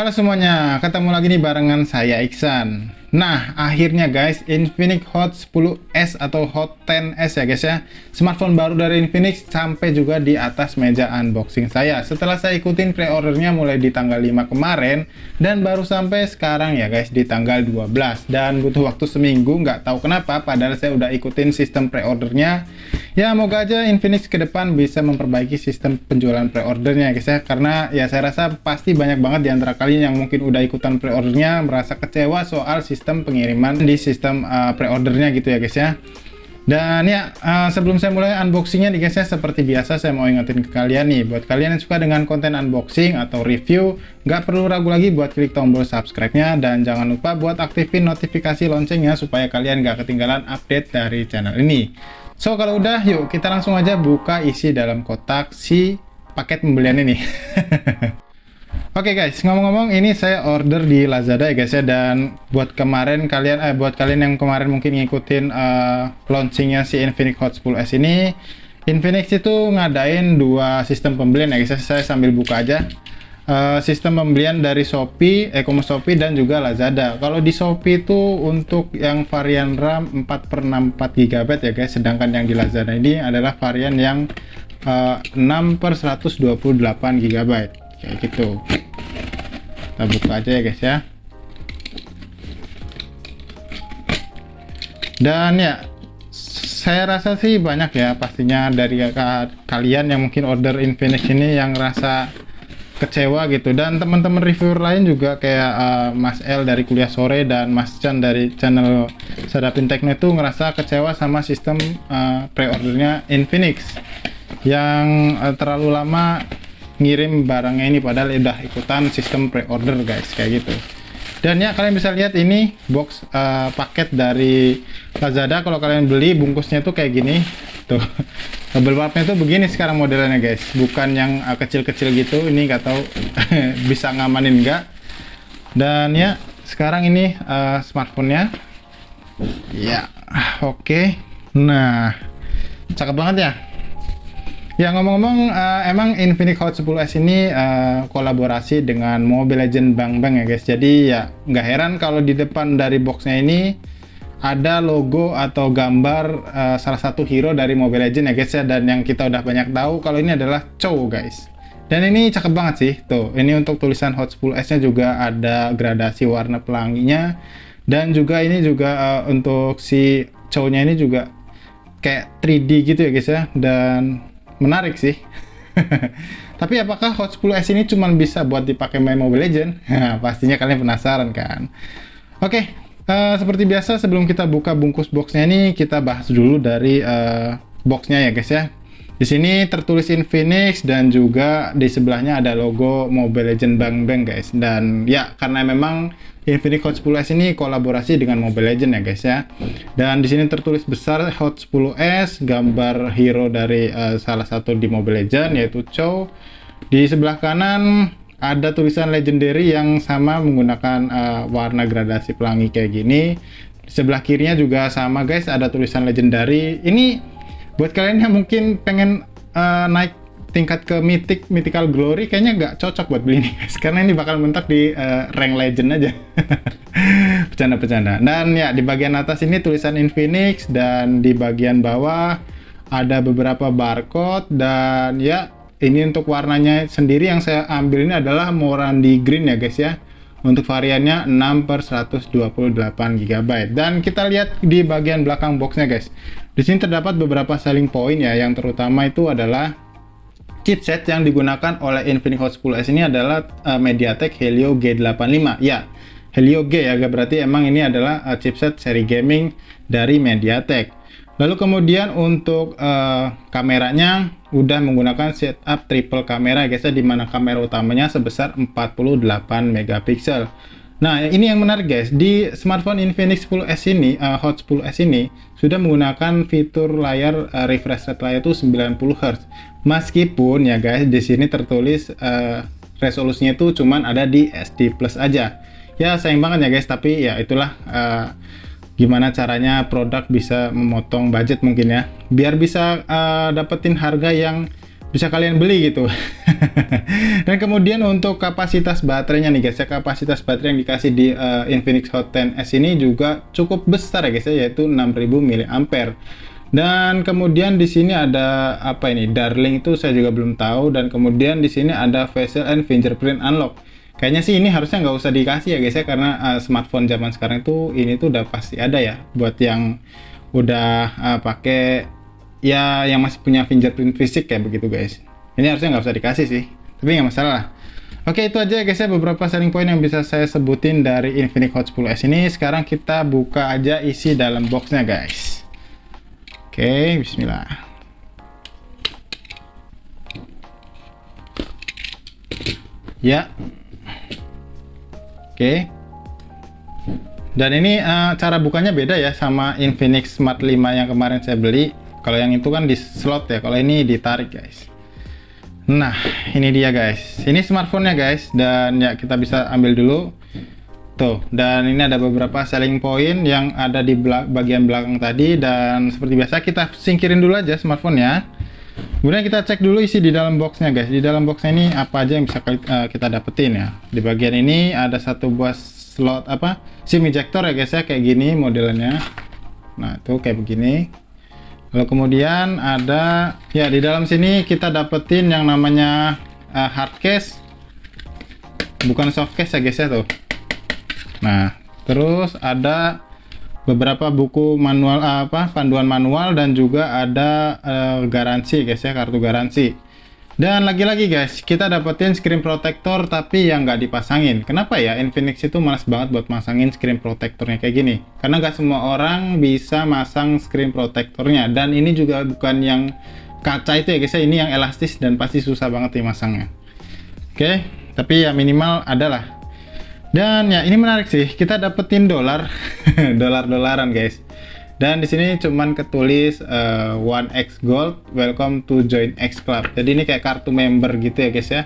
Halo semuanya, ketemu lagi nih barengan saya Iksan. Nah, akhirnya guys, Infinix Hot 10s atau Hot 10s ya guys ya, smartphone baru dari Infinix sampai juga di atas meja unboxing saya. Setelah saya ikutin pre-ordernya mulai di tanggal 5 kemarin dan baru sampai sekarang ya guys di tanggal 12, dan butuh waktu seminggu, nggak tahu kenapa padahal saya udah ikutin sistem pre-ordernya. Ya, moga aja Infinix ke depan bisa memperbaiki sistem penjualan pre-ordernya guys ya, karena ya saya rasa pasti banyak banget di antara kalian yang mungkin udah ikutan pre-ordernya merasa kecewa soal sistem pengiriman di sistem pre-ordernya gitu ya guys ya. Dan ya, sebelum saya mulai unboxingnya nih guys ya, seperti biasa saya mau ingetin ke kalian nih, buat kalian yang suka dengan konten unboxing atau review, nggak perlu ragu lagi buat klik tombol subscribe-nya, dan jangan lupa buat aktifin notifikasi loncengnya supaya kalian nggak ketinggalan update dari channel ini. So, kalau udah, yuk kita langsung aja buka isi dalam kotak si paket pembelian ini. Oke guys, ngomong-ngomong ini saya order di Lazada ya guys ya, dan buat kalian yang kemarin mungkin ngikutin launchingnya si Infinix Hot 10s ini, Infinix itu ngadain dua sistem pembelian ya guys ya. Saya sambil buka aja. Sistem pembelian dari Shopee, e-commerce Shopee dan juga Lazada. Kalau di Shopee itu untuk yang varian RAM 4/64 GB ya guys, sedangkan yang di Lazada ini adalah varian yang 6/128 GB kayak gitu. Kita buka aja ya guys ya. Dan ya, saya rasa sih banyak ya pastinya dari kalian yang mungkin order Infinix ini yang rasa kecewa gitu, dan teman-teman reviewer lain juga kayak Mas L dari Kuliah Sore dan Mas Chan dari channel Sadapin Tekno itu ngerasa kecewa sama sistem pre-ordernya Infinix yang terlalu lama ngirim barangnya ini, padahal udah ikutan sistem pre-order guys kayak gitu. Dan ya, kalian bisa lihat ini box paket dari Lazada. Kalau kalian beli bungkusnya tuh kayak gini tuh. Bubble wrapnya tuh begini sekarang modelnya guys, bukan yang kecil-kecil gitu. Ini nggak tahu bisa ngamanin nggak. Dan ya, sekarang ini smartphone-nya ya oke. Nah, cakep banget ya. Ya, ngomong-ngomong, emang Infinix Hot 10s ini kolaborasi dengan Mobile Legends Bang Bang ya guys. Jadi ya nggak heran kalau di depan dari boxnya ini ada logo atau gambar salah satu hero dari Mobile Legends ya guys ya. Dan yang kita udah banyak tahu kalau ini adalah Chow guys. Dan ini cakep banget sih tuh. Ini untuk tulisan Hot 10s nya juga ada gradasi warna pelanginya. Dan juga ini juga untuk si Chow nya ini juga kayak 3D gitu ya guys ya. Dan menarik sih. Tapi apakah Hot 10s ini cuma bisa buat dipakai main Mobile Legends? Nah, pastinya kalian penasaran kan? Oke, seperti biasa sebelum kita buka bungkus boxnya ini, kita bahas dulu dari boxnya ya guys ya. Di sini tertulis Infinix dan juga di sebelahnya ada logo Mobile Legends Bang Bang guys. Dan ya, karena memang Infinix Hot 10s ini kolaborasi dengan Mobile Legends ya guys ya. Dan di sini tertulis besar Hot 10s, gambar hero dari salah satu di Mobile Legends yaitu Chow. Di sebelah kanan ada tulisan Legendary yang sama menggunakan warna gradasi pelangi kayak gini. Di sebelah kirinya juga sama guys, ada tulisan Legendary. Ini buat kalian yang mungkin pengen naik tingkat ke mythical glory, kayaknya nggak cocok buat beli ini guys, karena ini bakal mentok di rank legend aja. Bercanda-bercanda. Dan ya, di bagian atas ini tulisan Infinix, dan di bagian bawah ada beberapa barcode. Dan ya, ini untuk warnanya sendiri yang saya ambil ini adalah Morandi Green ya guys ya, untuk variannya 6/128 GB. Dan kita lihat di bagian belakang boxnya guys, di sini terdapat beberapa selling point ya, yang terutama itu adalah chipset yang digunakan oleh Infinix Hot 10s ini adalah MediaTek Helio G85. Ya, Helio G ya, berarti emang ini adalah chipset seri gaming dari MediaTek. Lalu kemudian untuk kameranya udah menggunakan setup triple kamera guys ya, di mana kamera utamanya sebesar 48 megapiksel. Nah, ini yang menarik guys, di smartphone Infinix 10s ini, Hot 10s ini sudah menggunakan fitur layar refresh rate layar itu 90 Hz. Meskipun ya guys, di sini tertulis resolusinya itu cuman ada di SD Plus aja. Ya, sayang banget ya guys, tapi ya itulah gimana caranya produk bisa memotong budget mungkin ya, biar bisa dapetin harga yang bisa kalian beli gitu. Dan kemudian untuk kapasitas baterainya nih guys ya, kapasitas baterai yang dikasih di Infinix Hot 10S ini juga cukup besar ya guys ya, yaitu 6000 mAh. Dan kemudian di sini ada apa ini? Darling itu saya juga belum tahu. Dan kemudian di sini ada facial and fingerprint unlock. Kayaknya sih ini harusnya nggak usah dikasih ya guys ya, karena smartphone zaman sekarang itu ini tuh udah pasti ada ya buat yang udah pakai ya, yang masih punya fingerprint fisik kayak begitu guys. Ini harusnya nggak usah dikasih sih, tapi nggak masalah. Oke, itu aja ya guys ya beberapa selling point yang bisa saya sebutin dari Infinix Hot 10S ini. Sekarang kita buka aja isi dalam boxnya guys. Oke, bismillah. Ya. Oke. Dan ini cara bukanya beda ya sama Infinix Smart 5 yang kemarin saya beli. Kalau yang itu kan di slot ya, kalau ini ditarik guys. Nah, ini dia guys. Ini smartphone-nya guys, dan ya kita bisa ambil dulu. Tuh, dan ini ada beberapa selling point yang ada di bagian belakang tadi, dan seperti biasa kita singkirin dulu aja smartphone-nya. Kemudian kita cek dulu isi di dalam boxnya guys. Di dalam boxnya ini apa aja yang bisa kita dapetin ya. Di bagian ini ada satu buah slot apa? SIM ejector ya guys ya, kayak gini modelnya. Nah, tuh kayak begini. Lalu kemudian ada ya di dalam sini kita dapetin yang namanya hard case, bukan soft case ya guys ya tuh. Nah, terus ada beberapa buku manual panduan manual, dan juga ada garansi guys ya, kartu garansi. Dan lagi-lagi guys, kita dapetin screen protector tapi yang nggak dipasangin. Kenapa ya Infinix itu malas banget buat masangin screen protectornya kayak gini? Karena nggak semua orang bisa masang screen protectornya, dan ini juga bukan yang kaca itu ya guys ya, ini yang elastis dan pasti susah banget dimasangnya. Oke, tapi ya minimal adalah. Dan ya ini menarik sih, kita dapetin dolar, dolar-dolaran guys. Dan di sini cuman ketulis 1x Gold, welcome to join X Club. Jadi ini kayak kartu member gitu ya guys ya.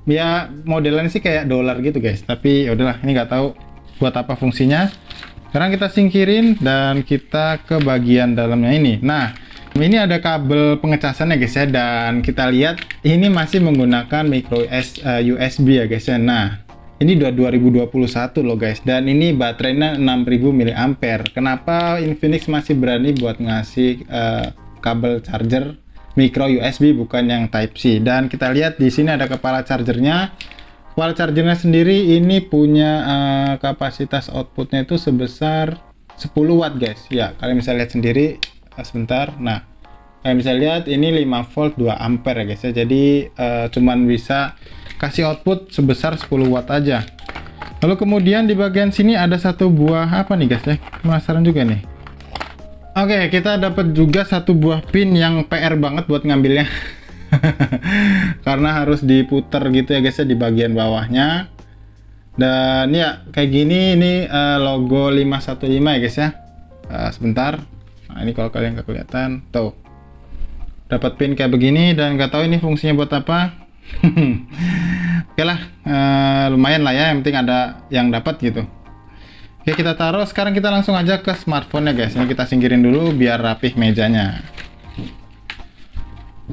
Ya modelannya sih kayak dolar gitu guys, tapi ya udahlah, ini nggak tahu buat apa fungsinya. Sekarang kita singkirin dan kita ke bagian dalamnya ini. Nah, ini ada kabel pengecasannya guys ya, dan kita lihat ini masih menggunakan micro USB ya guys ya. Nah, ini udah 2021 loh guys, dan ini baterainya 6000 mAh. Kenapa Infinix masih berani buat ngasih kabel charger micro USB bukan yang Type C? Dan kita lihat di sini ada kepala chargernya. Kepala chargernya sendiri ini punya kapasitas outputnya itu sebesar 10 watt guys. Ya, kalian bisa lihat sendiri sebentar. Nah, kalian bisa lihat ini 5 volt 2 ampere ya guys ya. Jadi cuman bisa kasih output sebesar 10 watt aja. Lalu kemudian di bagian sini ada satu buah apa nih guys ya, penasaran juga nih. Oke, kita dapat juga satu buah pin yang PR banget buat ngambilnya. Karena harus diputer gitu ya guys ya di bagian bawahnya. Dan ya kayak gini, ini logo 515 ya guys ya. Sebentar, nah ini kalau kalian nggak kelihatan tuh, dapat pin kayak begini, dan nggak tahu ini fungsinya buat apa. Oke lah, lumayan lah ya, yang penting ada yang dapat gitu. Oke, kita taruh. Sekarang kita langsung aja ke smartphone ya guys. Ini kita singkirin dulu biar rapih mejanya.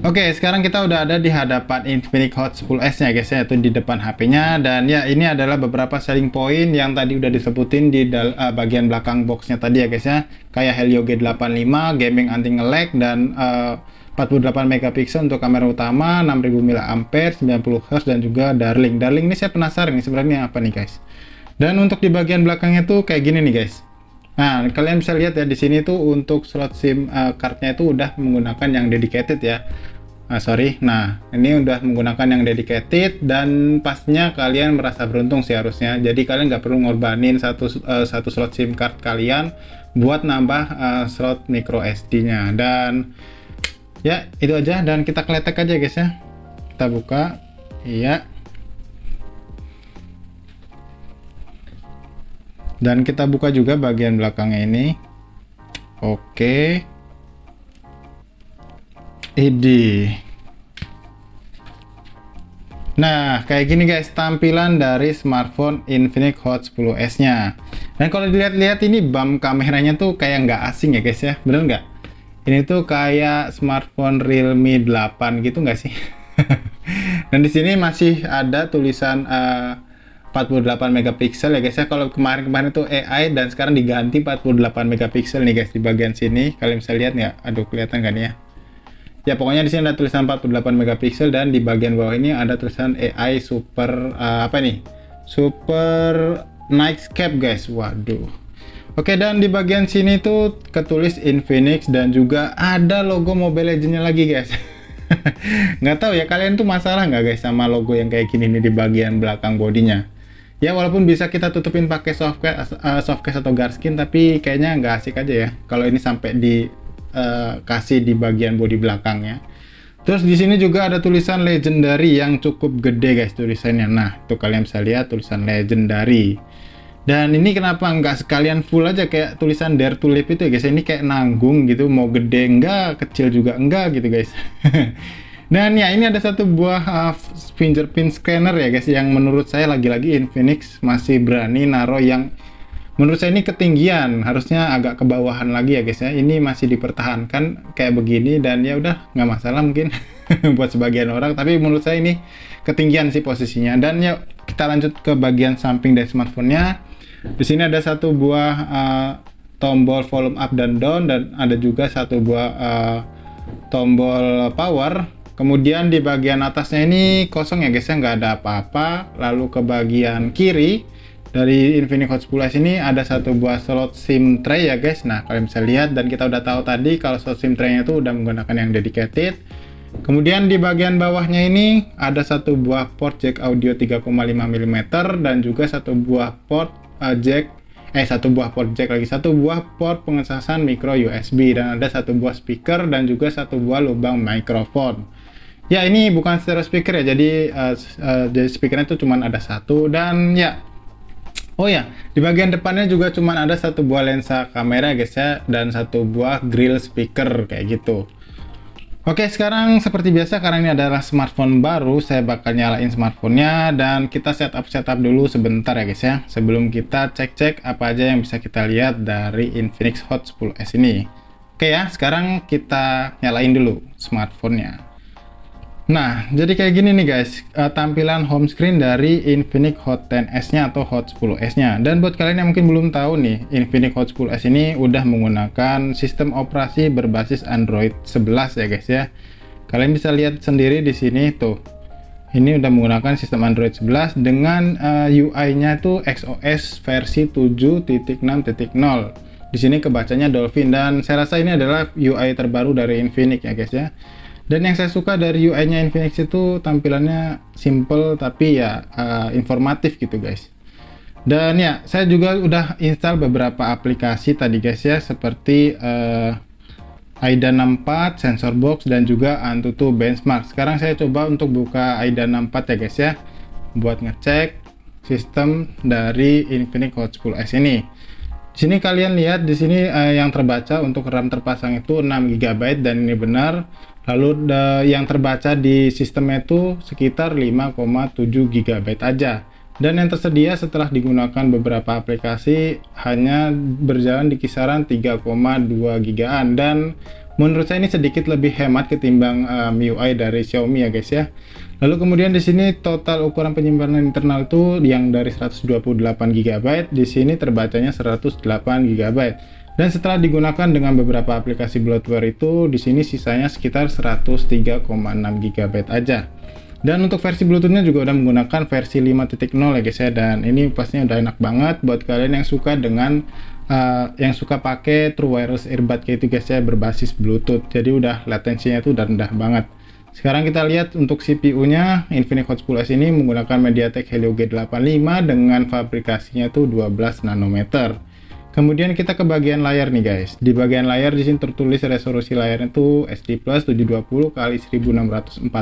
Oke, sekarang kita udah ada di hadapan Infinix Hot 10S nya guys ya, yaitu di depan HP-nya. Dan ya ini adalah beberapa selling point yang tadi udah disebutin di bagian belakang boxnya tadi ya guys ya, kayak Helio G85, gaming anti nge-lag, dan 48 megapiksel untuk kamera utama, 6000 mAh, 90 Hz, dan juga Darling. Darling ini saya penasaran nih sebenarnya apa nih guys. Dan untuk di bagian belakangnya tuh kayak gini nih guys. Nah, kalian bisa lihat ya di sini tuh untuk slot SIM cardnya itu udah menggunakan yang dedicated ya. Nah, ini udah menggunakan yang dedicated, dan pastinya kalian merasa beruntung sih harusnya. Jadi kalian nggak perlu ngorbanin satu slot SIM card kalian buat nambah slot micro SD-nya. Dan ya itu aja, dan kita kletek aja guys ya. Kita buka. Iya. Dan kita buka juga bagian belakangnya ini. Oke. Ini. Nah, kayak gini guys tampilan dari smartphone Infinix Hot 10S nya. Dan kalau dilihat-lihat ini bump kameranya tuh kayak nggak asing ya guys ya, bener nggak? Ini tuh kayak smartphone Realme 8 gitu nggak sih? Dan di sini masih ada tulisan 48 megapiksel ya guys ya. Kalau kemarin-kemarin itu AI dan sekarang diganti 48 megapiksel nih guys di bagian sini. Kalian bisa lihat nggak? Aduh, kelihatan kan ya? Ya pokoknya di sini ada tulisan 48 megapiksel dan di bagian bawah ini ada tulisan AI Super apa nih? Super Nightscape guys. Waduh. Oke, dan di bagian sini tuh ketulis Infinix dan juga ada logo Mobile Legends-nya lagi guys. Nggak tahu ya kalian tuh masalah nggak guys sama logo yang kayak gini nih di bagian belakang bodinya. Ya walaupun bisa kita tutupin pakai softcase atau guardskin, tapi kayaknya nggak asik aja ya kalau ini sampai di kasih di bagian bodi belakangnya. Terus di sini juga ada tulisan Legendary yang cukup gede guys tulisannya. Nah, tuh kalian bisa lihat tulisan Legendary. Dan ini kenapa nggak sekalian full aja kayak tulisan Dare to Live itu ya guys. Ini kayak nanggung gitu, mau gede enggak, kecil juga enggak gitu guys. Dan ya ini ada satu buah fingerprint scanner ya guys, yang menurut saya lagi-lagi Infinix masih berani naruh yang menurut saya ini ketinggian, harusnya agak ke bawahan lagi ya guys ya. Ini masih dipertahankan kayak begini dan ya udah nggak masalah mungkin buat sebagian orang, tapi menurut saya ini ketinggian sih posisinya. Dan ya kita lanjut ke bagian samping dari smartphone-nya. Di sini ada satu buah tombol volume up dan down dan ada juga satu buah tombol power. Kemudian di bagian atasnya ini kosong ya guys ya, nggak ada apa-apa. Lalu ke bagian kiri dari Infinix Hot 10s ini ada satu buah slot SIM tray ya guys. Nah kalian bisa lihat dan kita udah tahu tadi kalau slot SIM tray-nya itu udah menggunakan yang dedicated. Kemudian di bagian bawahnya ini ada satu buah port jack audio 3,5 mm dan juga satu buah port satu buah port pengecasan micro USB dan ada satu buah speaker dan juga satu buah lubang mikrofon. Ya ini bukan stereo speaker ya, jadi speakernya itu cuma ada satu dan ya. Oh ya, di bagian depannya juga cuma ada satu buah lensa kamera guys ya, dan satu buah grill speaker kayak gitu. Oke, sekarang seperti biasa karena ini adalah smartphone baru, saya bakal nyalain smartphone-nya dan kita setup dulu sebentar ya guys ya, sebelum kita cek-cek apa aja yang bisa kita lihat dari Infinix Hot 10s ini. Oke ya, sekarang kita nyalain dulu smartphone-nya. Nah, jadi kayak gini nih guys, tampilan home screen dari Infinix Hot 10s-nya atau Hot 10s-nya. Dan buat kalian yang mungkin belum tahu nih, Infinix Hot 10s ini udah menggunakan sistem operasi berbasis Android 11 ya guys ya. Kalian bisa lihat sendiri di sini tuh. Ini udah menggunakan sistem Android 11 dengan UI-nya tuh XOS versi 7.6.0. Di sini kebacanya Dolphin dan saya rasa ini adalah UI terbaru dari Infinix ya guys ya. Dan yang saya suka dari UI-nya Infinix itu tampilannya simple tapi ya informatif gitu guys. Dan ya saya juga udah install beberapa aplikasi tadi guys ya, seperti AIDA 64, Sensor Box dan juga Antutu Benchmark. Sekarang saya coba untuk buka AIDA 64 ya guys ya, buat ngecek sistem dari Infinix Hot 10s ini. Di sini kalian lihat di sini yang terbaca untuk RAM terpasang itu 6 GB dan ini benar. Lalu yang terbaca di sistemnya itu sekitar 5,7 GB aja. Dan yang tersedia setelah digunakan beberapa aplikasi hanya berjalan di kisaran 3,2 GB-an dan menurut saya ini sedikit lebih hemat ketimbang MIUI dari Xiaomi ya guys ya. Lalu kemudian di sini total ukuran penyimpanan internal itu yang dari 128 GB, di sini terbacanya 108 GB. Dan setelah digunakan dengan beberapa aplikasi bloatware itu, di sini sisanya sekitar 103,6 GB aja. Dan untuk versi Bluetooth-nya juga udah menggunakan versi 5.0 ya guys ya, dan ini pastinya udah enak banget buat kalian yang suka dengan yang suka pakai True Wireless Earbud kayak itu guys ya, berbasis Bluetooth. Jadi udah latensinya itu udah rendah banget. Sekarang kita lihat untuk CPU-nya, Infinix Hot 10s ini menggunakan MediaTek Helio G85 dengan fabrikasinya itu 12 nanometer. Kemudian kita ke bagian layar nih guys. Di bagian layar di sini tertulis resolusi layarnya itu HD Plus 720 x 1640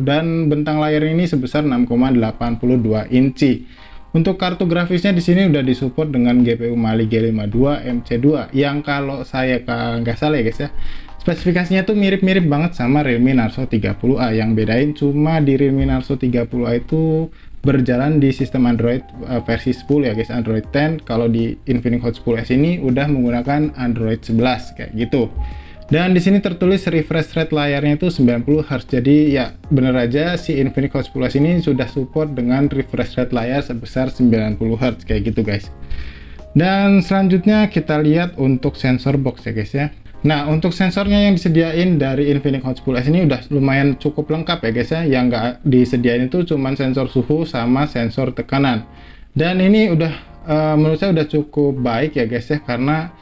dan bentang layar ini sebesar 6,82 inci. Untuk kartu grafisnya di sini udah disupport dengan GPU Mali G52 MC2 yang kalau saya nggak salah ya guys ya, spesifikasinya tuh mirip-mirip banget sama Realme Narzo 30A. Yang bedain cuma di Realme Narzo 30A itu berjalan di sistem Android versi 10 ya guys, Android 10. Kalau di Infinix Hot 10s ini udah menggunakan Android 11 kayak gitu. Dan di sini tertulis refresh rate layarnya itu 90 Hz. Jadi ya bener aja si Infinix Hot 10s ini sudah support dengan refresh rate layar sebesar 90 Hz kayak gitu guys. Dan selanjutnya kita lihat untuk sensor box ya guys ya. Nah, untuk sensornya yang disediain dari Infinix Hot 10s ini udah lumayan cukup lengkap ya guys ya. Yang nggak disediain itu cuman sensor suhu sama sensor tekanan. Dan ini udah menurut saya udah cukup baik ya guys ya, karena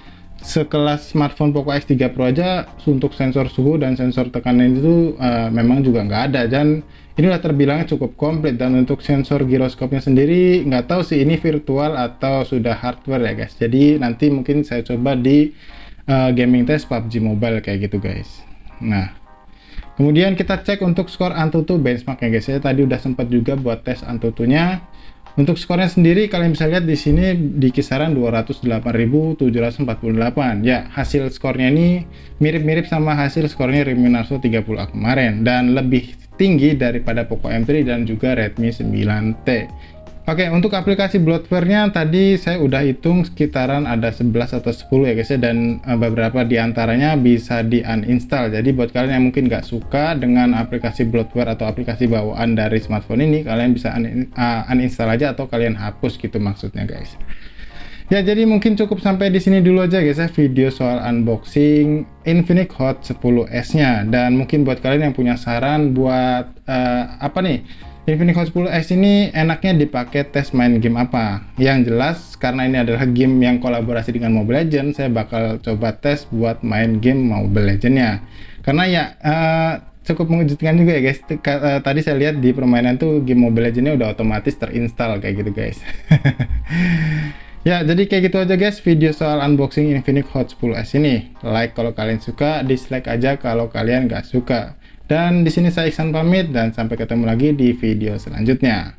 sekelas smartphone Poco X3 Pro aja untuk sensor suhu dan sensor tekanan itu memang juga nggak ada, dan ini udah terbilangnya cukup komplit. Dan untuk sensor giroskopnya sendiri nggak tahu sih ini virtual atau sudah hardware ya guys. Jadi nanti mungkin saya coba di gaming test PUBG Mobile kayak gitu guys. Nah, kemudian kita cek untuk skor Antutu benchmark ya guys ya. Tadi udah sempat juga buat tes Antutunya. Untuk skornya sendiri kalian bisa lihat di sini di kisaran 208.748. Ya, hasil skornya ini mirip-mirip sama hasil skornya Redmi Narzo 30A kemarin, dan lebih tinggi daripada Poco M3 dan juga Redmi 9T. Oke, untuk aplikasi bloatware-nya tadi saya udah hitung sekitaran ada 11 atau 10 ya guys ya, dan beberapa diantaranya bisa di uninstall. Jadi buat kalian yang mungkin nggak suka dengan aplikasi bloatware atau aplikasi bawaan dari smartphone ini, kalian bisa uninstall aja atau kalian hapus gitu maksudnya guys. Ya, jadi mungkin cukup sampai di sini dulu aja guys ya video soal unboxing Infinix Hot 10s-nya. Dan mungkin buat kalian yang punya saran buat apa nih, Infinix Hot 10s ini enaknya dipakai tes main game apa? Yang jelas karena ini adalah game yang kolaborasi dengan Mobile Legends, saya bakal coba tes buat main game Mobile Legends-nya. Karena ya cukup mengejutkan juga ya guys. Tadi saya lihat di permainan tuh game Mobile Legends-nya udah otomatis terinstall kayak gitu guys. Ya, jadi kayak gitu aja guys video soal unboxing Infinix Hot 10s ini. Like kalau kalian suka, dislike aja kalau kalian nggak suka. Dan di sini saya Iksan pamit, dan sampai ketemu lagi di video selanjutnya.